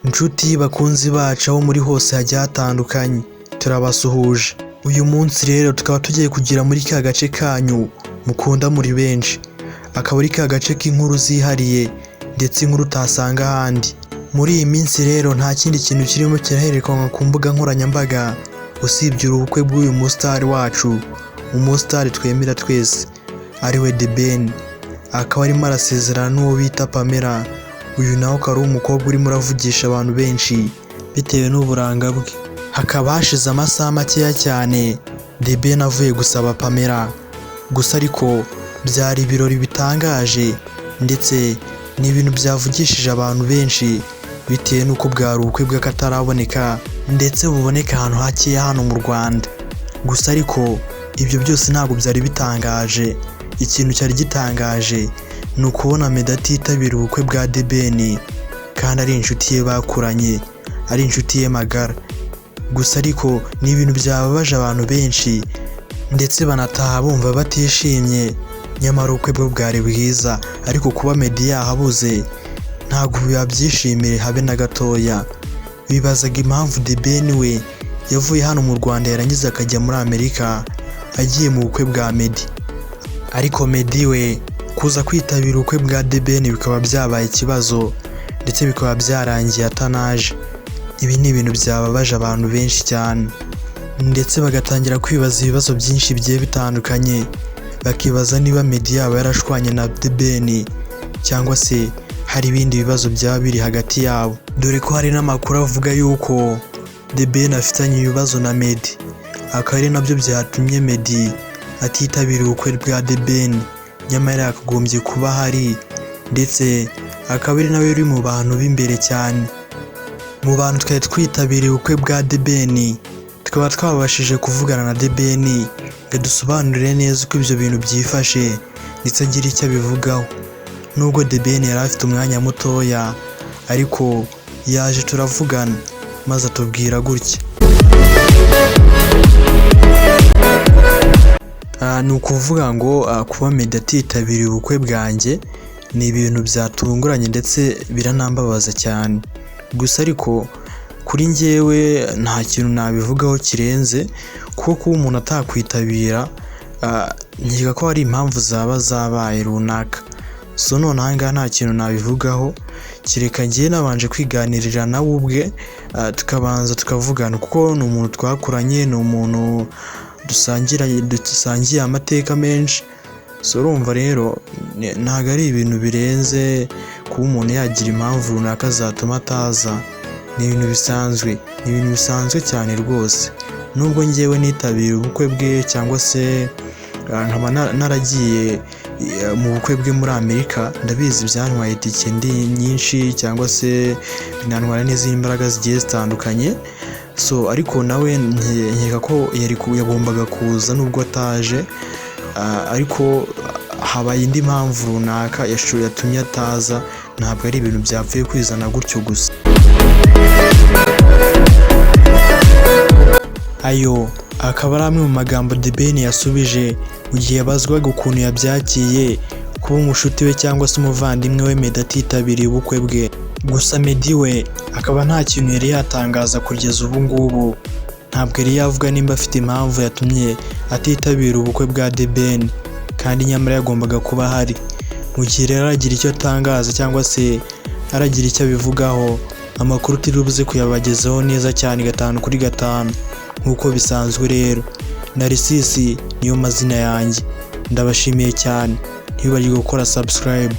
Inshuti bakunzi bacu aho muri hose hagiye hatandukanye turabasuhuje. Uyu munsi rero tukaba tugiye kugira muri ka gace kanyu mukunda muri benshi, akaba ari ka gace k'inkuru zihariye ndetse inkuru utasanga ahandi. Muri iyi minsi rero nta kindi kintu kirimo kiraherekanwa ku mbuga nkoranyambaga usibye ubukwe bw'uyu musitari wacu, umusitari twemera twese ariwe The Ben. Akaba arimo arasezerana n'uwo bita Pamela. Uyu nawe akaba ari umukobwa urimo uravugisha abantu benshi bitewe n'uburanga bwe. Hakaba hashize amasaha makeya cyane The Ben avuye gusaba Pamela, gusa ariko byari ibirori bitangaje ndetse ni ibintu byavugishije abantu benshi bitewe n'uko bwari ubukwe bw'akataraboneka ndetse buboneka ahantu hakeya hano mu Rwanda. Gusa ariko ibyo byose ntabwo byari bitangaje. Ikintu cyari gitangaje ni ukubona Meddy atitabira ubukwe bwa The Ben kandi ari inshuti ye bakuranye, ari inshuti ye magara. Gusa ariko ni ibintu byababaje abantu benshi ndetse banataha bumva batishimye, nyamara ubukwe bwo bwari bwiza. Ariko kuba Meddy yahabuze ntabwo babyishimiye habe na gatoya. Bibazaga impamvu The Ben we yavuye hano mu Rwanda yarangiza akajya muri Amerika agiye mu bukwe bwa Meddy. Ariko Meddy we kuza kwitabira ubukwe bwa The Ben bikaba byabaye ikibazo ndetse bikaba byarangiye atanaje. Ibi ni ibintu byababaje abantu benshi cyane ndetse bagatangira kwibaza ibibazo byinshi bigiye bitandukanye, bakibaza niba Meddy yaba yarashwanye na The Ben cyangwa se hari ibindi bibazo byaba biri hagati yabo, dore ko hari n'amakuru avuga yuko The Ben afitanye ibibazo na Meddy. Akaba ari nabyo byatumye Meddy atitabira ubukwe bwa The Ben, nyamara yakagombye kuba ahari ndetse akaba ari nawe uri mu bantu b'imbere cyane. Mu bantu twari twitabiriye ubukwe bwa The Ben tukaba twabashije kuvugana na The Ben ngo dusobanurire neza uko ibyo bintu byifashe ndetse agira icyo abivugaho. Nubwo The Ben yari afite umwanya mutoya ariko yaje turavugana maze atubwira gutya. Ni ukuvuga ngo kuba Meddy atitabiriye ubukwe bwanjye ni ibintu byatunguranye ndetse biranambabaza cyane. Gusa ariko kuri njyewe nta kintu nabivugaho kirenze, kuko kuba umuntu atakwitabira nkeka ko hari impamvu zaba zabaye runaka. So none aha ngaha nta kintu nabivugaho, kereka ngiye nabanje kwiganirira nawe ubwe tukabanza tukavugana, kuko ni umuntu twakuranye, ni umuntu dusangiye amateka menshi. So urumva rero ntabwo ari ibintu birenze kuba umuntu yagira impamvu runaka zatuma ataza. Ni ibintu bisanzwe cyane rwose. Nubwo njyewe nitabira ubukwe bwe cyangwa se nkaba naragiye mu bukwe bwe muri Amerika, ndabizi byantwaye itike nyinshi cyangwa se binantwara n'izindi mbaraga zigiye zitandukanye. So ariko nawe nkeka ko yagombaga kuza nubwo ataje, ariko habaye indi mpamvu runaka yatumye ataza. Ntabwo ari ibintu byapfuye kwizana gutyo gusa. Ayo akaba ari amwe mu magambo The Ben yasubije mu gihe yabazwaga ukuntu yabyakiye kuba umushuti we cyangwa se umuvandimwe we Meddy atitabiriye ubukwe bwe. Gusa Meddy we akaba nta kintu yari yatangaza kugeza ubu ngubu. Ntabwo yari yavuga nimba afite impamvu yatumye atitabira ubukwe bwa The Ben, kandi nyamara yagombaga kuba ahari. Mu gihe rero aragira icyo atangaza cyangwa se aragira icyo abivugaho, amakuru turibuze kuyabagezaho neza cyane 5/5 nk'uko bisanzwe. Rero Narcisse niyo mazina yanjye. Ndabashimiye cyane, ntibibagirwe gukora subscribe.